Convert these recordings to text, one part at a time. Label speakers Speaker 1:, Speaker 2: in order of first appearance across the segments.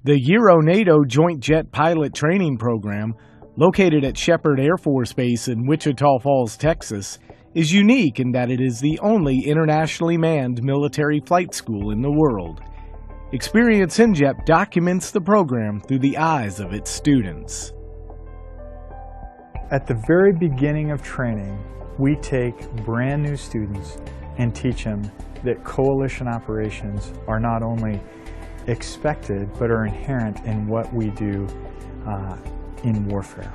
Speaker 1: The EuroNATO Joint Jet Pilot Training Program, located at Shepherd Air Force Base in Wichita Falls, Texas, is unique in that it is the only internationally manned military flight school in the world. Experience InJet documents the program through the eyes of its students.
Speaker 2: At the very beginning of training, we take brand new students and teach them that coalition operations are not only expected but are inherent in what we do in warfare.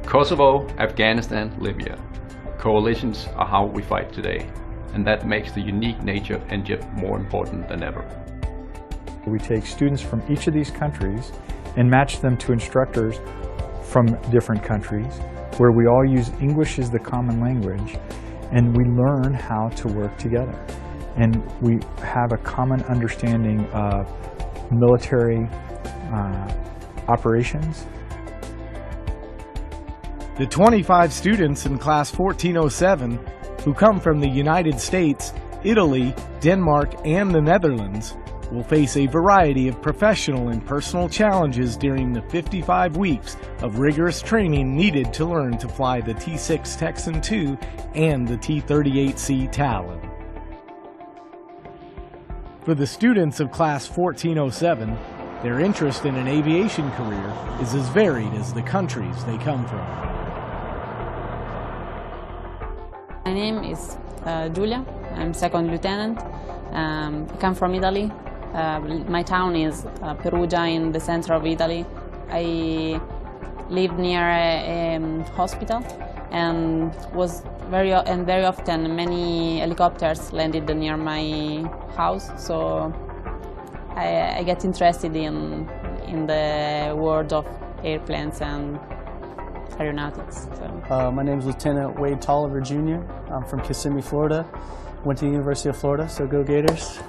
Speaker 3: Kosovo, Afghanistan, Libya. Coalitions are how we fight today, and that makes the unique nature of InJet more important than ever.
Speaker 2: We take students from each of these countries and match them to instructors from different countries, where we all use English as the common language, and we learn how to work together. And we have a common understanding of military operations.
Speaker 1: The 25 students in Class 1407, who come from the United States, Italy, Denmark, and the Netherlands, will face a variety of professional and personal challenges during the 55 weeks of rigorous training needed to learn to fly the T-6 Texan II and the T-38C Talon. For the students of Class 1407, their interest in an aviation career is as varied as the countries they come from.
Speaker 4: My name is Giulia. I'm second lieutenant. I come from Italy. My town is Perugia in the center of Italy. I live near a hospital and very often many helicopters landed near my house, so I get interested in the world of airplanes and aeronautics. So.
Speaker 5: My name is Lieutenant Wade Tolliver Jr. I'm from Kissimmee, Florida. Went to the University of Florida, so go Gators.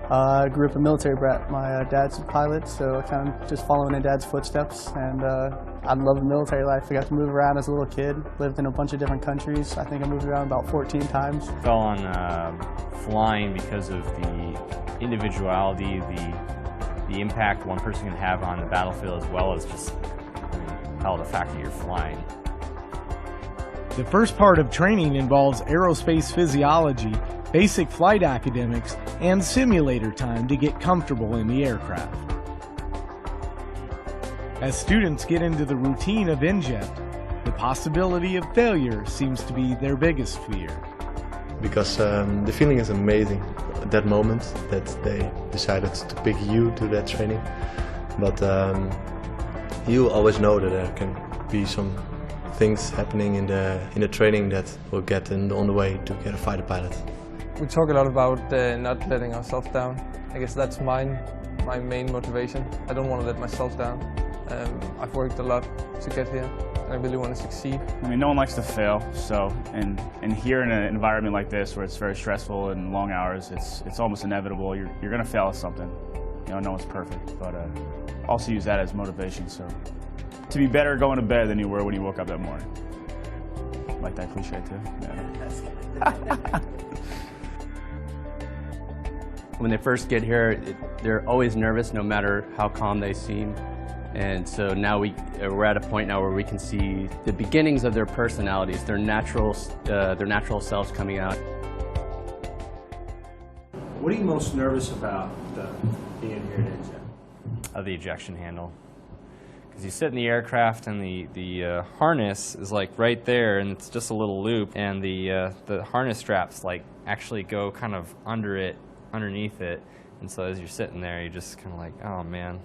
Speaker 5: I grew up a military brat. My dad's a pilot, so kind of just following in Dad's footsteps. And I love the military life. I got to move around as a little kid, lived in a bunch of different countries. I think I moved around about 14 times.
Speaker 6: I fell on flying because of the individuality, the impact one person can have on the battlefield, as well as just the fact that you're flying.
Speaker 1: The first part of training involves aerospace physiology, basic flight academics, and simulator time to get comfortable in the aircraft. As students get into the routine of InJet, the possibility of failure seems to be their biggest fear.
Speaker 7: Because the feeling is amazing at that moment that they decided to pick you to that training. But you always know that there can be some things happening in the training that will get on the way to get a fighter pilot.
Speaker 8: We talk a lot about not letting ourselves down. I guess that's my main motivation. I don't want to let myself down. I've worked a lot to get here, and I really want to succeed.
Speaker 9: I mean, no one likes to fail, so and here in an environment like this where it's very stressful and long hours, it's almost inevitable. You're going to fail at something. You know, no one's perfect, but also use that as motivation. So to be better going to bed than you were when you woke up that morning. Like that cliche too. Yeah.
Speaker 10: When they first get here, they're always nervous, no matter how calm they seem. And so now we're at a point now where we can see the beginnings of their personalities, their natural selves coming out.
Speaker 11: What are you most nervous about being here at InJet?
Speaker 6: The ejection handle. Because you sit in the aircraft and the harness is like right there, and it's just a little loop, and the harness straps like actually go kind of underneath it, and so as you're sitting there, you're just kind of like, oh man,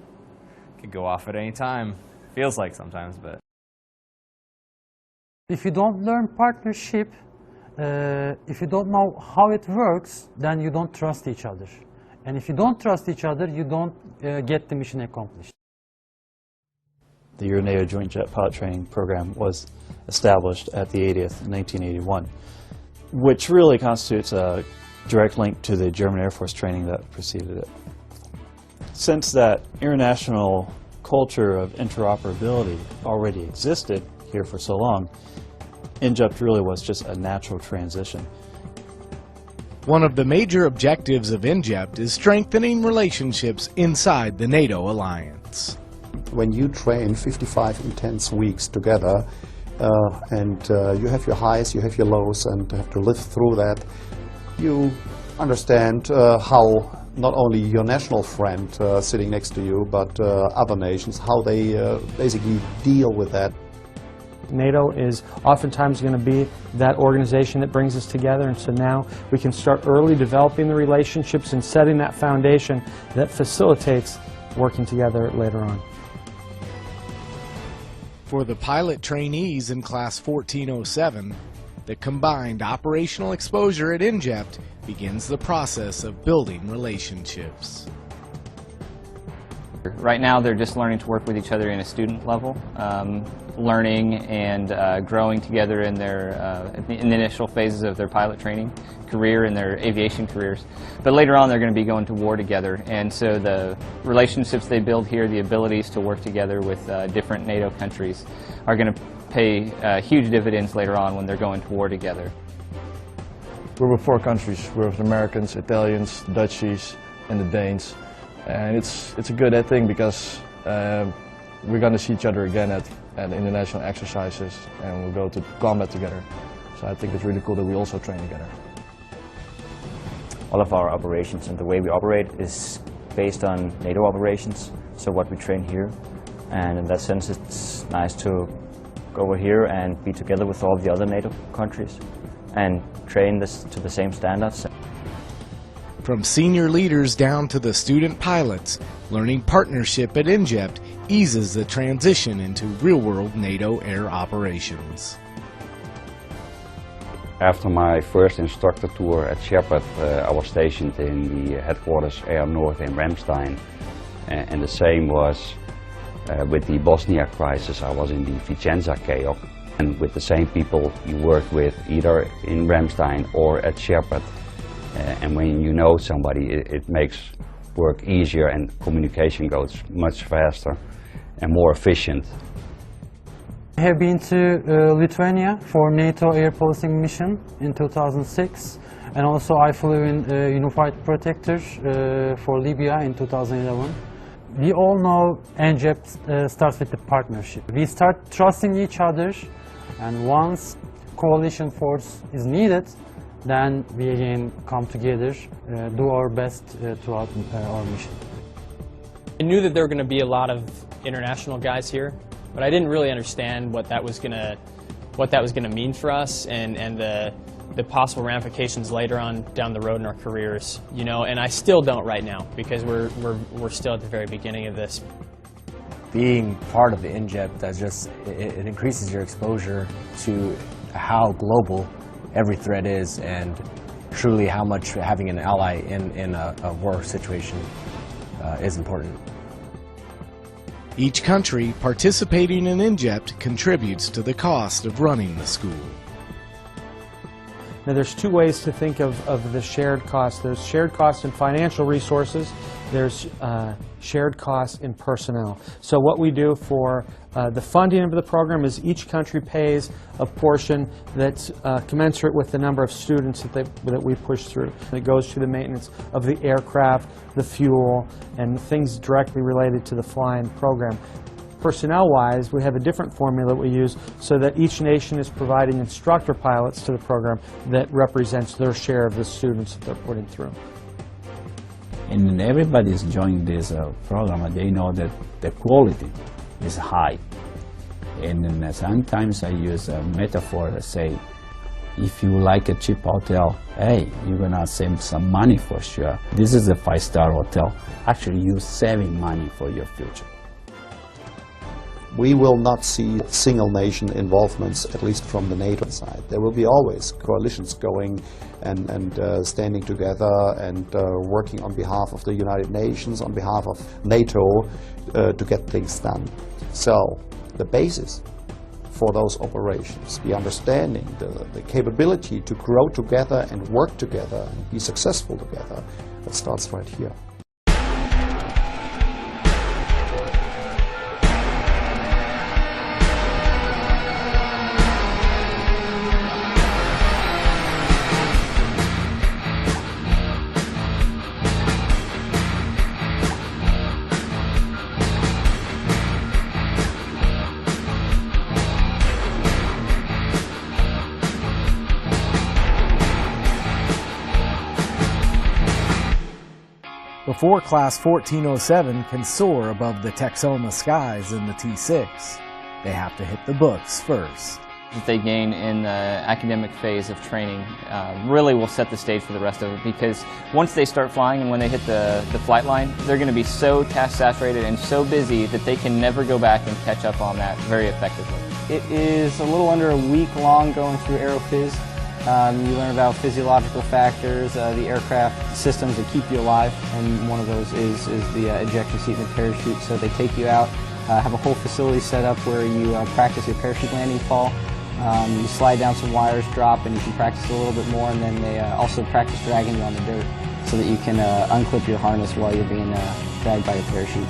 Speaker 6: could go off at any time. Feels like sometimes, but.
Speaker 12: If you don't learn partnership, if you don't know how it works, then you don't trust each other. And if you don't trust each other, you don't get the mission accomplished.
Speaker 13: The EuroNATO Joint Jet Pilot Training Program was established at the 80th in 1981, which really constitutes a direct link to the German Air Force training that preceded it. Since that international culture of interoperability already existed here for so long, InJet really was just a natural transition.
Speaker 1: One of the major objectives of EnJEPT is strengthening relationships inside the NATO alliance.
Speaker 14: When you train 55 intense weeks together, and you have your highs, you have your lows, and have to live through that, you understand how not only your national friend sitting next to you, but other nations, how they basically deal with that.
Speaker 15: NATO is oftentimes going to be that organization that brings us together, and so now we can start early developing the relationships and setting that foundation that facilitates working together later on.
Speaker 1: For the pilot trainees in Class 1407, the combined operational exposure at EnJEPT begins the process of building relationships.
Speaker 16: Right now they're just learning to work with each other in a student level, learning and growing together in the initial phases of their pilot training career and their aviation careers. But later on they're going to be going to war together, and so the relationships they build here, the abilities to work together with different NATO countries are going to pay huge dividends later on when they're going to war together.
Speaker 17: We're with 4 countries. We're with the Americans, Italians, the Dutchies, and the Danes. And it's a good thing because we're going to see each other again at international exercises, and we'll go to combat together. So I think it's really cool that we also train together.
Speaker 18: All of our operations and the way we operate is based on NATO operations, so what we train here. And in that sense it's nice to go over here and be together with all the other NATO countries and train this to the same standards.
Speaker 1: From senior leaders down to the student pilots, learning partnership at EnJEPT eases the transition into real-world NATO air operations.
Speaker 19: After my first instructor tour at Shepherd, I was stationed in the headquarters Air North in Ramstein, and the same was with the Bosnia crisis. I was in the Vicenza CAOC, and with the same people you work with either in Ramstein or at Shepherd. And when you know somebody, it makes work easier and communication goes much faster and more efficient.
Speaker 12: I have been to Lithuania for NATO air policing mission in 2006, and also I flew in Unified Protector for Libya in 2011. We all know EnJEPT starts with the partnership. We start trusting each other, and once coalition force is needed, then we again come together, do our best throughout our mission.
Speaker 20: I knew that there were going to be a lot of international guys here, but I didn't really understand what that was going to mean for us, and the possible ramifications later on down the road in our careers. You know, and I still don't right now because we're still at the very beginning of this.
Speaker 21: Being part of the EnJEPT, it increases your exposure to how global every threat is, and truly how much having an ally in a war situation is important.
Speaker 1: Each country participating in EnJEPT contributes to the cost of running the school.
Speaker 15: Now there's 2 ways to think of the shared costs. There's shared costs in financial resources, there's shared costs in personnel. So what we do for the funding of the program is each country pays a portion that's commensurate with the number of students that we push through. It goes to the maintenance of the aircraft, the fuel, and things directly related to the flying program. Personnel-wise, we have a different formula we use so that each nation is providing instructor pilots to the program that represents their share of the students that they're putting through.
Speaker 22: And everybody's joining this program, and they know that the quality is high. And then sometimes I use a metaphor to say, if you like a cheap hotel, hey, you're gonna save some money for sure. This is a 5-star hotel. Actually, you're saving money for your future.
Speaker 14: We will not see single nation involvements, at least from the NATO side. There will be always coalitions going and standing together and working on behalf of the United Nations, on behalf of NATO, to get things done. So the basis for those operations, the understanding, the capability to grow together and work together and be successful together, that starts right here.
Speaker 1: Before Class 1407 can soar above the Texoma skies in the T6, they have to hit the books first.
Speaker 16: That they gain in the academic phase of training really will set the stage for the rest of it, because once they start flying and when they hit the flight line, they're going to be so task saturated and so busy that they can never go back and catch up on that very effectively.
Speaker 2: It is a little under a week long going through AeroPhys. You learn about physiological factors, the aircraft systems that keep you alive, and one of those is the ejection seat and the parachute. So they take you out, have a whole facility set up where you practice your parachute landing fall. You slide down some wires, drop, and you can practice a little bit more, and then they also practice dragging you on the dirt so that you can unclip your harness while you're being dragged by your parachute.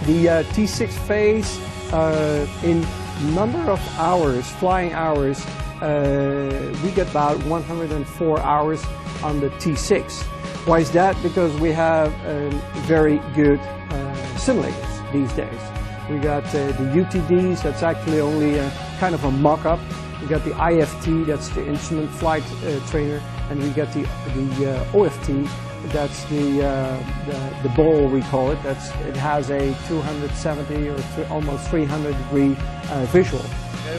Speaker 3: The T6 phase, in number of hours, flying hours, we get about 104 hours on the T6. Why is that? Because we have very good simulators these days. We got the UTDs, that's actually only kind of a mock-up. We got the IFT, that's the instrument flight trainer, and we got the OFT, that's the ball we call it. It has a 270 or almost 300 degree visual.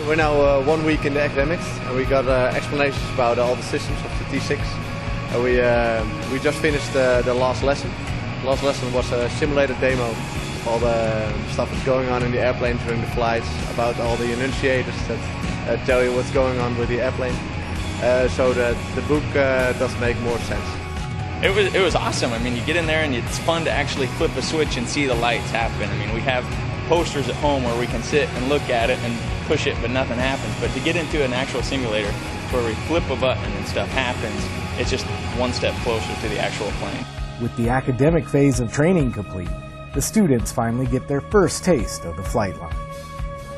Speaker 7: We're now 1 week in the academics, and we got explanations about all the systems of the T6. We just finished the last lesson. The last lesson was a simulated demo. All the stuff that's going on in the airplane during the flights, about all the enunciators that tell you what's going on with the airplane. So that the book does make more sense.
Speaker 23: It was awesome. I mean, you get in there and it's fun to actually flip a switch and see the lights happen. I mean, we have posters at home where we can sit and look at it and push it, but nothing happens. But to get into an actual simulator where we flip a button and stuff happens, it's just one step closer to the actual plane.
Speaker 1: With the academic phase of training complete, the students finally get their first taste of the flight line.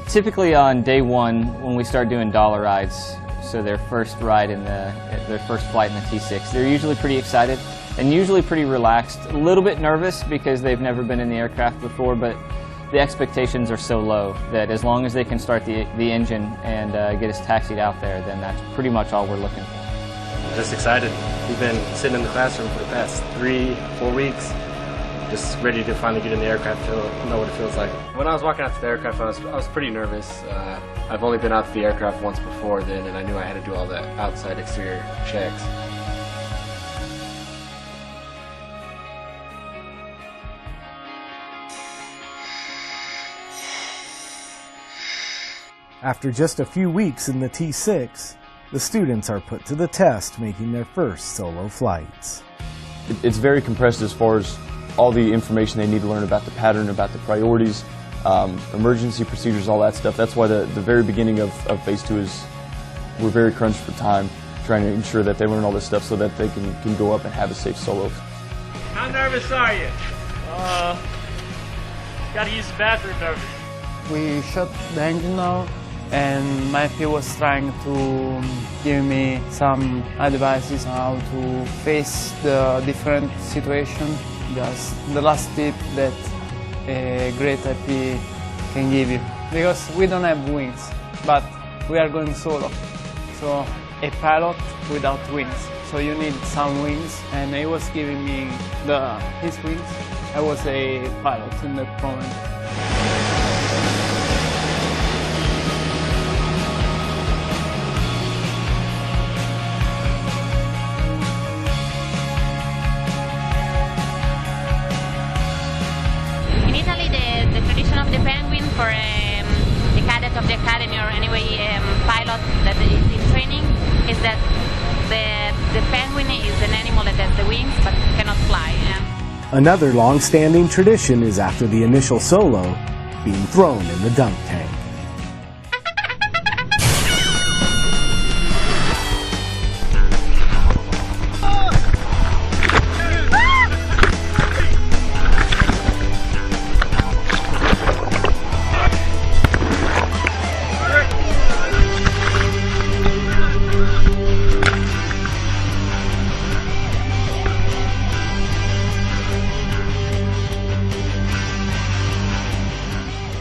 Speaker 16: Typically on day one, when we start doing dollar rides, so their first ride in their first flight in the T6, they're usually pretty excited and usually pretty relaxed, a little bit nervous because they've never been in the aircraft before, but the expectations are so low that as long as they can start the engine and get us taxied out there, then that's pretty much all we're looking for.
Speaker 24: Just excited. We've been sitting in the classroom for the past 3-4 weeks, just ready to finally get in the aircraft to know what it feels like. When I was walking out to the aircraft, I was pretty nervous. I've only been out to the aircraft once before then, and I knew I had to do all the outside exterior checks.
Speaker 1: After just a few weeks in the T6, the students are put to the test making their first solo flights.
Speaker 25: It's very compressed as far as all the information they need to learn about the pattern, about the priorities, emergency procedures, all that stuff. That's why the very beginning of Phase 2 is we're very crunched for time, trying to ensure that they learn all this stuff so that they can go up and have a safe solo.
Speaker 26: How nervous are you? Gotta use the bathroom nervous.
Speaker 27: We shut the engine now, and my PO was trying to give me some advices on how to face the different situation. Just the last tip that a great IP can give you. Because we don't have wings, but we are going solo. So a pilot without wings. So you need some wings, and he was giving me his wings. I was a pilot in that moment.
Speaker 28: The penguin for the cadet of the academy or anyway pilot that is in training is that the penguin is an animal that has the wings but cannot fly.
Speaker 1: Another long-standing tradition is after the initial solo, being thrown in the dunk tank.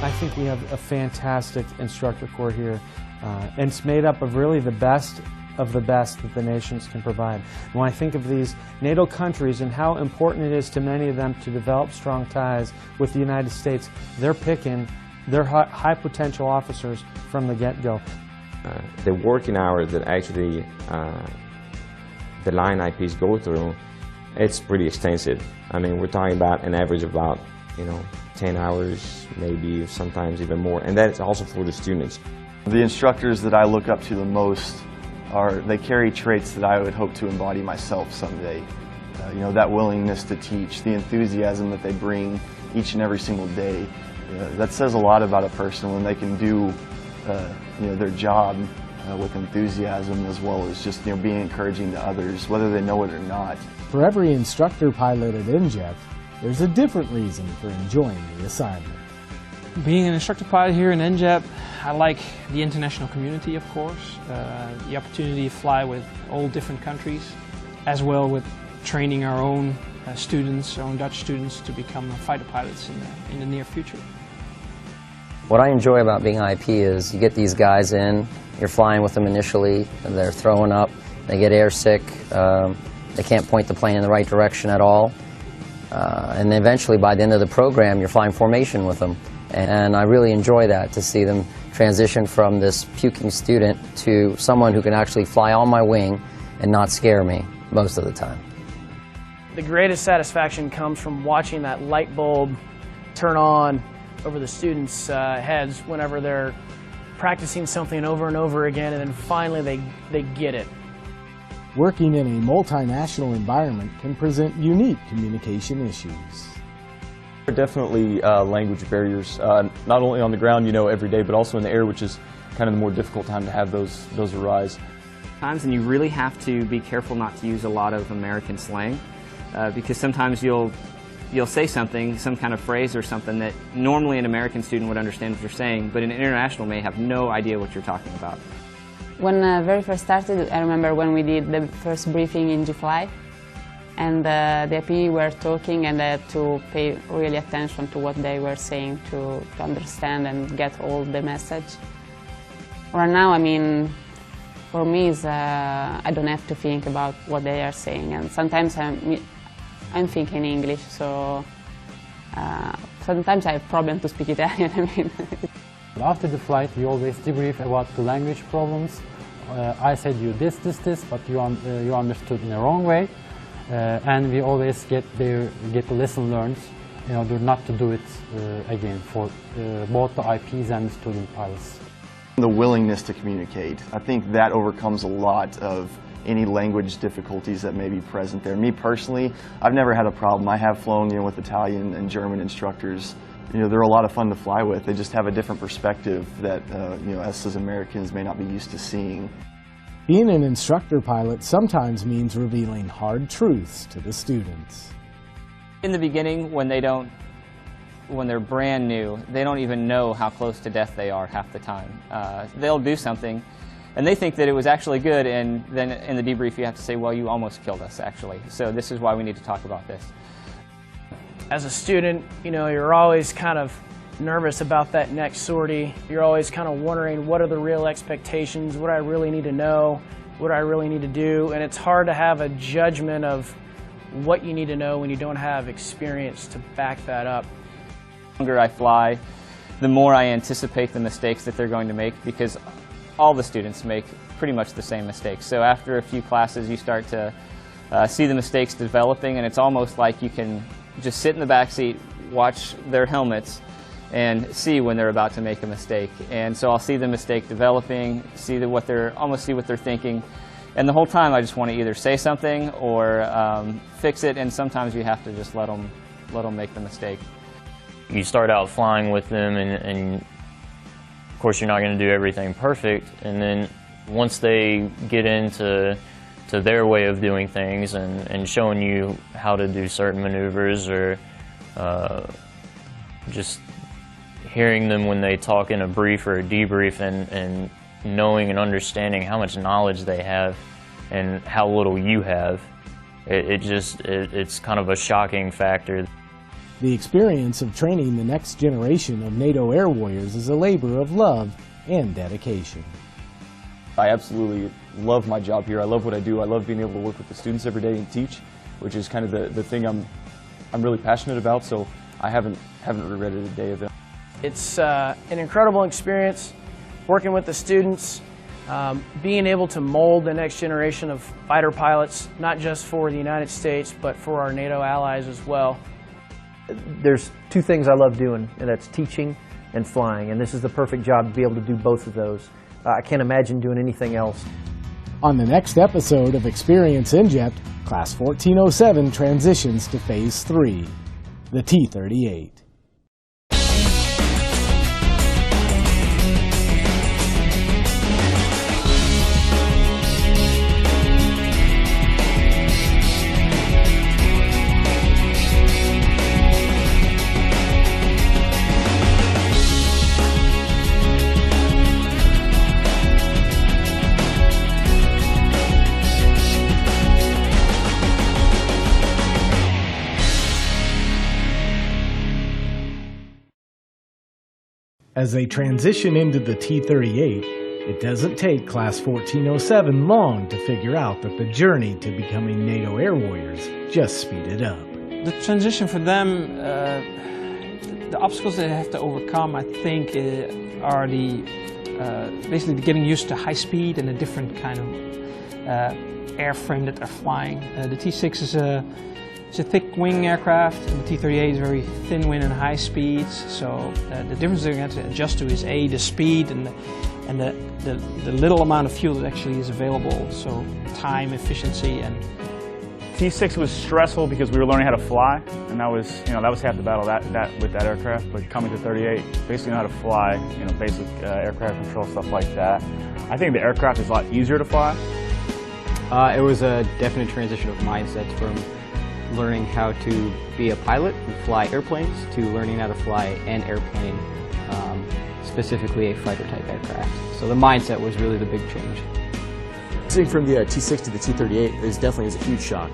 Speaker 15: I think we have a fantastic instructor corps here, and it's made up of really the best of the best that the nations can provide. When I think of these NATO countries and how important it is to many of them to develop strong ties with the United States, they're picking their high potential officers from the get-go.
Speaker 4: The working hours that actually the line IPs go through, it's pretty extensive. I mean, we're talking about an average of about, 10 hours, maybe sometimes even more, and that's also for the students.
Speaker 17: The instructors that I look up to the most they carry traits that I would hope to embody myself someday. That willingness to teach, the enthusiasm that they bring each and every single day. That says a lot about a person when they can do their job with enthusiasm, as well as just being encouraging to others, whether they know it or not.
Speaker 1: For every instructor pilot at NJET, there's a different reason for enjoying the assignment.
Speaker 5: Being an instructor pilot here in NJET, I like the international community, of course, the opportunity to fly with all different countries, as well with training our own students, our own Dutch students, to become fighter pilots in the near future.
Speaker 6: What I enjoy about being IP is you get these guys in, you're flying with them initially, and they're throwing up, they get airsick, they can't point the plane in the right direction at all, and then eventually by the end of the program you're flying formation with them. And I really enjoy that, to see them transition from this puking student to someone who can actually fly on my wing and not scare me most of the time.
Speaker 8: The greatest satisfaction comes from watching that light bulb turn on over the students' heads whenever they're practicing something over and over again, and then finally they get it.
Speaker 1: Working in a multinational environment can present unique communication issues.
Speaker 25: There are definitely language barriers, not only on the ground, every day, but also in the air, which is kind of the more difficult time to have those arise.
Speaker 9: And you really have to be careful not to use a lot of American slang, because sometimes you'll say something, some kind of phrase or something that normally an American student would understand what you're saying, but an international may have no idea what you're talking about.
Speaker 28: When I very first started, I remember when we did the first briefing in JFACC, and the IP were talking, and I had to pay really attention to what they were saying to understand and get all the message. Right now, I mean, for me, I don't have to think about what they are saying, and sometimes I'm thinking English, so sometimes I have problems to speak Italian. I mean.
Speaker 12: After the flight, we always debrief about the language problems. I said you this, but you understood in the wrong way. And we always get the lesson learned in order not to do it again for both the IPs and the student pilots.
Speaker 17: The willingness to communicate, I think that overcomes a lot of any language difficulties that may be present there. Me personally, I've never had a problem. I have flown with Italian and German instructors. They're a lot of fun to fly with. They just have a different perspective that us as Americans may not be used to seeing.
Speaker 1: Being an instructor pilot sometimes means revealing hard truths to the students.
Speaker 16: In the beginning, when they're brand new, they don't even know how close to death they are half the time. They'll do something, and they think that it was actually good, and then in the debrief you have to say, well, you almost killed us, actually. So this is why we need to talk about this.
Speaker 8: As a student, you're always kind of nervous about that next sortie. You're always kind of wondering, what are the real expectations? What do I really need to know? What do I really need to do? And it's hard to have a judgment of what you need to know when you don't have experience to back that up.
Speaker 16: The longer I fly, the more I anticipate the mistakes that they're going to make, because all the students make pretty much the same mistakes. So after a few classes, you start to see the mistakes developing, and it's almost like you can just sit in the back seat, watch their helmets, and see when they're about to make a mistake. And so I'll see the mistake developing, almost see what they're thinking, and the whole time I just want to either say something or fix it, and sometimes you have to just let them make the mistake.
Speaker 10: You start out flying with them, and of course you're not going to do everything perfect, and then once they get into their way of doing things and showing you how to do certain maneuvers, or just hearing them when they talk in a brief or a debrief, and knowing and understanding how much knowledge they have and how little you have, it's kind of a shocking factor.
Speaker 1: The experience of training the next generation of NATO air warriors is a labor of love and dedication.
Speaker 25: I absolutely love my job here. I love what I do. I love being able to work with the students every day and teach, which is kind of the thing I'm really passionate about, so I haven't regretted a day of it.
Speaker 8: It's an incredible experience working with the students, being able to mold the next generation of fighter pilots, not just for the United States, but for our NATO allies as well.
Speaker 11: There's two things I love doing, and that's teaching and flying, and this is the perfect job to be able to do both of those. I can't imagine doing anything else.
Speaker 1: On the next episode of Experience EnJet, Class 1407 transitions to Phase 3, the T-38. As they transition into the T-38, it doesn't take Class 1407 long to figure out that the journey to becoming NATO Air Warriors just speeded up.
Speaker 5: The transition for them, the obstacles they have to overcome, I think, are basically getting used to high speed and a different kind of airframe that they're flying. The T-6 is it's a thick wing aircraft, and the T-38 is very thin wing and high speeds. So the difference they're going to have to adjust to is the speed and the little amount of fuel that actually is available. So time, efficiency, and
Speaker 13: T-6 was stressful because we were learning how to fly, and that was half the battle with that aircraft. But coming to 38, basically know how to fly, basic aircraft control, stuff like that. I think the aircraft is a lot easier to fly.
Speaker 2: It was a definite transition of mindsets from learning how to be a pilot and fly airplanes to learning how to fly an airplane, specifically a fighter type aircraft. So the mindset was really the big change.
Speaker 14: Switching from the T-6 to the T-38 is definitely a huge shock.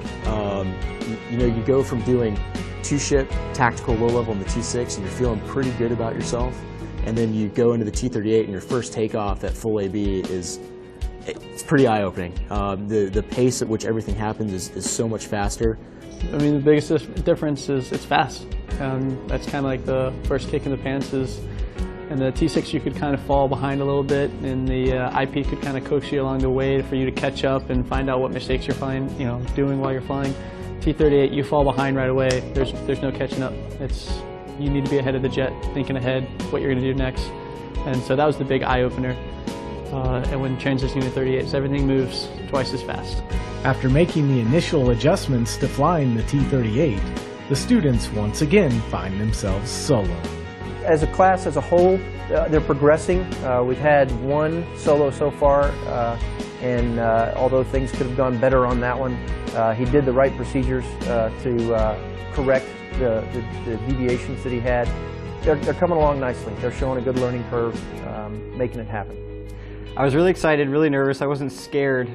Speaker 14: You go from doing two-ship tactical low level in the T-6 and you're feeling pretty good about yourself, and then you go into the T-38 and your first takeoff at full AB it's pretty eye-opening. The pace at which everything happens is so much faster.
Speaker 18: I mean, the biggest difference is it's fast. That's kind of like the first kick in the pants is, in the T-6 you could kind of fall behind a little bit, and the IP could kind of coax you along the way for you to catch up and find out what mistakes you're doing while you're flying. T-38, you fall behind right away. There's no catching up. You need to be ahead of the jet, thinking ahead what you're going to do next. And so that was the big eye-opener. And when transitioning to 38s, everything moves twice as fast.
Speaker 1: After making the initial adjustments to flying the T-38, the students once again find themselves solo.
Speaker 11: As a class as a whole, they're progressing. We've had one solo so far, and although things could have gone better on that one, he did the right procedures to correct the deviations that he had. They're coming along nicely. They're showing a good learning curve, making it happen.
Speaker 2: I was really excited, really nervous. I wasn't scared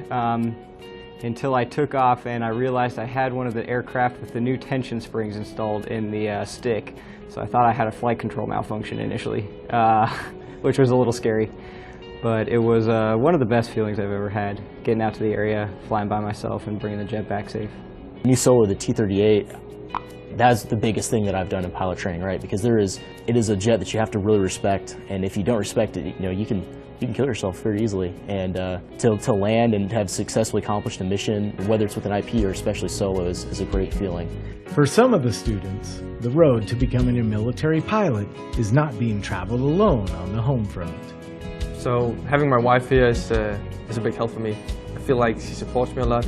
Speaker 2: until I took off and I realized I had one of the aircraft with the new tension springs installed in the stick. So I thought I had a flight control malfunction initially, which was a little scary. But it was one of the best feelings I've ever had, getting out to the area, flying by myself, and bringing the jet back safe.
Speaker 14: When you solo the T-38, that's the biggest thing that I've done in pilot training, right? Because it is a jet that you have to really respect, and if you don't respect it, you can kill yourself very easily. And to land and have successfully accomplished a mission, whether it's with an IP or especially solo, is a great feeling.
Speaker 1: For some of the students, the road to becoming a military pilot is not being traveled alone on the home front.
Speaker 19: So having my wife here is a big help for me. I feel like she supports me a lot.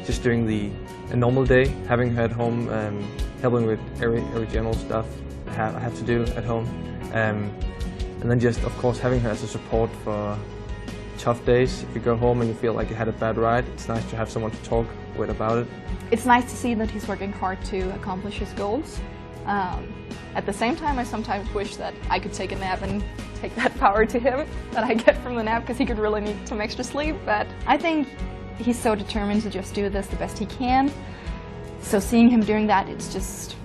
Speaker 19: Just doing a normal day, having her at home, helping with every general stuff I have to do at home. And then just, of course, having her as a support for tough days. If you go home and you feel like you had a bad ride, it's nice to have someone to talk with about it.
Speaker 20: It's nice to see that he's working hard to accomplish his goals. At the same time, I sometimes wish that I could take a nap and take that power to him that I get from the nap, because he could really need some extra sleep. But I think he's so determined to just do this the best he can. So seeing him doing that, it's just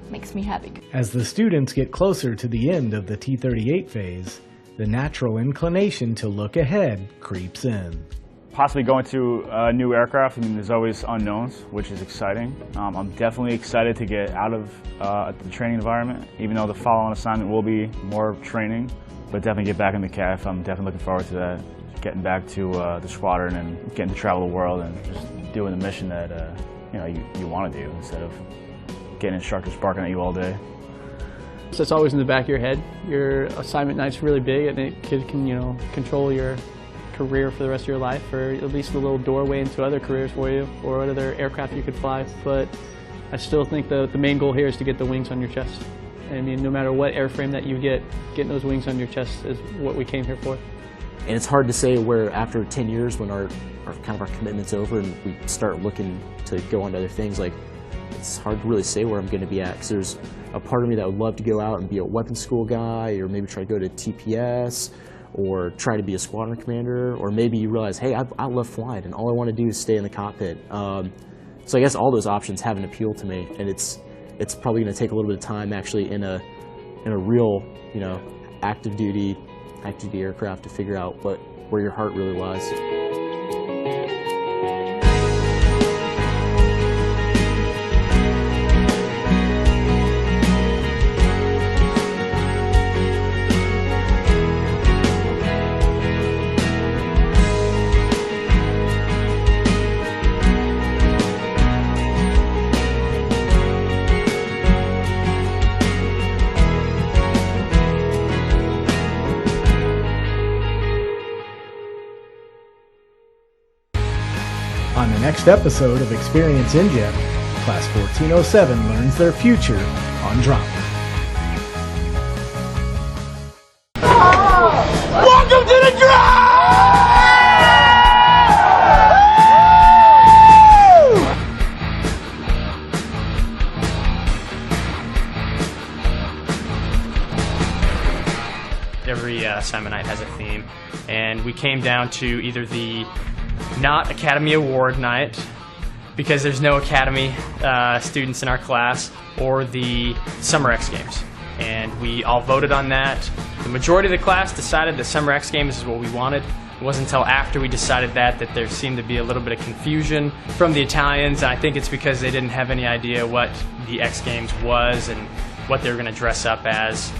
Speaker 20: makes me happy.
Speaker 1: As the students get closer to the end of the T-38 phase, the natural inclination to look ahead creeps in.
Speaker 13: Possibly going to a new aircraft, I mean, there's always unknowns, which is exciting. I'm definitely excited to get out of the training environment, even though the follow-on assignment will be more training, but definitely get back in the CAF. I'm definitely looking forward to that, getting back to the squadron and getting to travel the world and just doing the mission that you want to do instead of getting instructors barking at you all day.
Speaker 18: So it's always in the back of your head. Your assignment night's really big, and it can control your career for the rest of your life, or at least a little doorway into other careers for you, or what other aircraft you could fly. But I still think the main goal here is to get the wings on your chest. I mean, no matter what airframe that you get, getting those wings on your chest is what we came here for.
Speaker 14: And it's hard to say where after 10 years when our commitment's over and we start looking to go on to other things, like, it's hard to really say where I'm going to be at, because there's a part of me that would love to go out and be a weapons school guy, or maybe try to go to TPS, or try to be a squadron commander, or maybe you realize, hey, I love flying and all I want to do is stay in the cockpit. So I guess all those options have an appeal to me, and it's probably going to take a little bit of time actually in a real, active duty aircraft to figure out where your heart really lies.
Speaker 1: On the next episode of Experience NJET, Class 1407 learns their future on drop.
Speaker 3: Welcome to the drop!
Speaker 7: Every assignment night has a theme, and we came down to either the not Academy Award night, because there's no Academy students in our class, or the Summer X Games. And we all voted on that. The majority of the class decided the Summer X Games is what we wanted. It wasn't until after we decided that there seemed to be a little bit of confusion from the Italians, and I think it's because they didn't have any idea what the X Games was and what they were going to dress up as.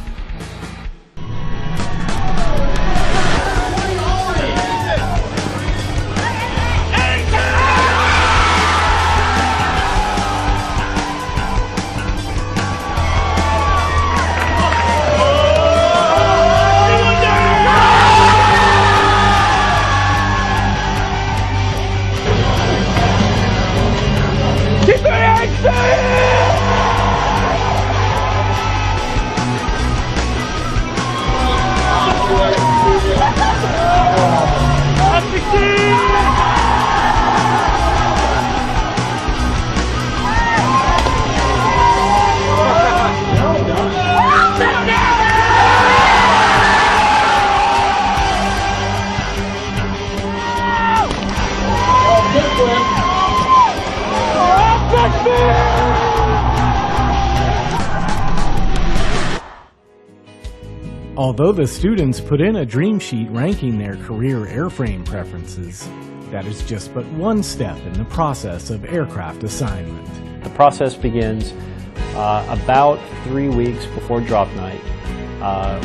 Speaker 1: Although the students put in a dream sheet ranking their career airframe preferences, that is just but one step in the process of aircraft assignment.
Speaker 21: The process begins about 3 weeks before drop night,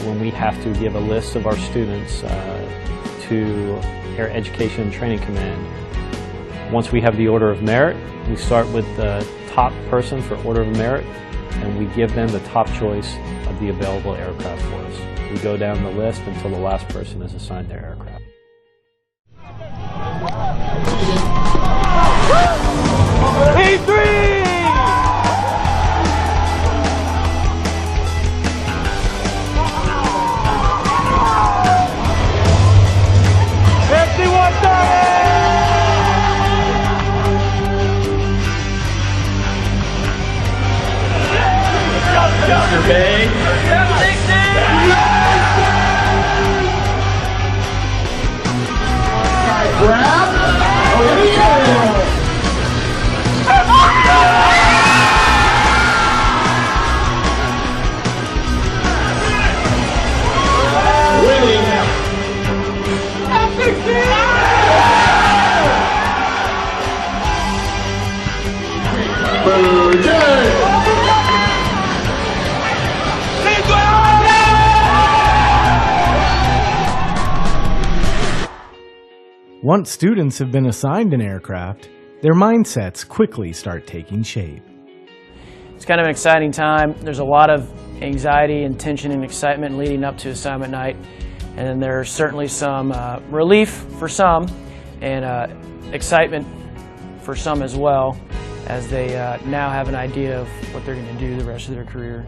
Speaker 21: when we have to give a list of our students to Air Education and Training Command. Once we have the order of merit, we start with the top person for order of merit, and we give them the top choice of the available aircraft for us. We go down the list until the last person is assigned their aircraft.
Speaker 3: E3!
Speaker 7: Mr. Bay.
Speaker 3: Grab. Winning
Speaker 1: Once students have been assigned an aircraft, their mindsets quickly start taking shape.
Speaker 8: It's kind of an exciting time. There's a lot of anxiety and tension and excitement leading up to assignment night. And then there's certainly some relief for some and excitement for some as well, as they now have an idea of what they're going to do the rest of their career.